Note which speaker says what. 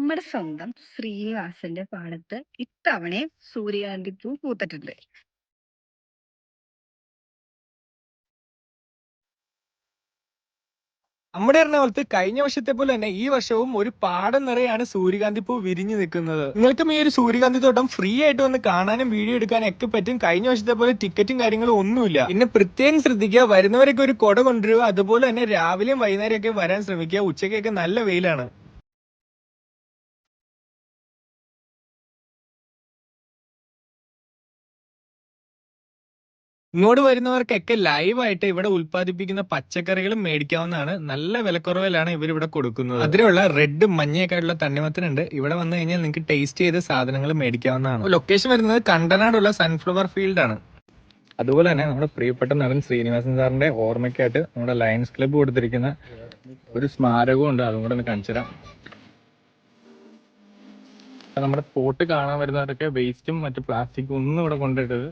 Speaker 1: നമ്മുടെ സ്വന്തം ശ്രീനിവാസന്റെ പാടത്ത് ഇത്തവണയും സൂര്യകാന്തി പൂ പൂത്തിട്ടുണ്ട്.
Speaker 2: നമ്മുടെ എറണാകുളത്ത് കഴിഞ്ഞ വർഷത്തെ പോലെ തന്നെ ഈ വർഷവും ഒരു പാടം നിറയാണ് സൂര്യകാന്തി പൂ വിരിഞ്ഞു നിൽക്കുന്നത്. നിങ്ങൾക്കും ഈ ഒരു സൂര്യകാന്തി തോട്ടം ഫ്രീ ആയിട്ട് വന്ന് കാണാനും വീഡിയോ എടുക്കാനും ഒക്കെ പറ്റും. കഴിഞ്ഞ വർഷത്തെ പോലെ ടിക്കറ്റും കാര്യങ്ങളും ഒന്നുമില്ല. പിന്നെ പ്രത്യേകം ശ്രദ്ധിക്കുക, വരുന്നവരൊക്കെ ഒരു കുട കൊണ്ടുവരിക. അതുപോലെ തന്നെ രാവിലെയും വൈകുന്നേരം ഒക്കെ വരാൻ ശ്രമിക്കുക. ഉച്ചയ്ക്കൊക്കെ നല്ല വെയിലാണ്. ഇങ്ങോട്ട് വരുന്നവർക്കൊക്കെ ലൈവായിട്ട് ഇവിടെ ഉൽപ്പാദിപ്പിക്കുന്ന പച്ചക്കറികളും മേടിക്കാവുന്നതാണ്. നല്ല വിലക്കുറവിലാണ് ഇവർ ഇവിടെ കൊടുക്കുന്നത്. അതിലുള്ള റെഡ് മഞ്ഞയൊക്കെ ആയിട്ടുള്ള തണ്ണിമത്തനുണ്ട്. ഇവിടെ വന്നു കഴിഞ്ഞാൽ നിങ്ങൾക്ക് ടേസ്റ്റ് ചെയ്ത സാധനങ്ങൾ മേടിക്കാവുന്നതാണ്. ലൊക്കേഷൻ വരുന്നത് കണ്ടനാടുള്ള സൺഫ്ലവർ ഫീൽഡ് ആണ്. അതുപോലെ തന്നെ നമ്മുടെ പ്രിയപ്പെട്ട നടൻ ശ്രീനിവാസൻ സാറിന്റെ ഓർമ്മയ്ക്കായിട്ട് നമ്മുടെ ലയൺസ് ക്ലബ്ബ് കൊടുത്തിരിക്കുന്ന ഒരു സ്മാരകവും ഉണ്ട്. അതും കൂടെ ഒന്ന് കാണിച്ചു തരാം. നമ്മുടെ സ്പോട്ട് കാണാൻ വരുന്നവരൊക്കെ വേസ്റ്റും മറ്റു പ്ലാസ്റ്റിക്കും ഒന്നും ഇവിടെ കൊണ്ടിട്ടത്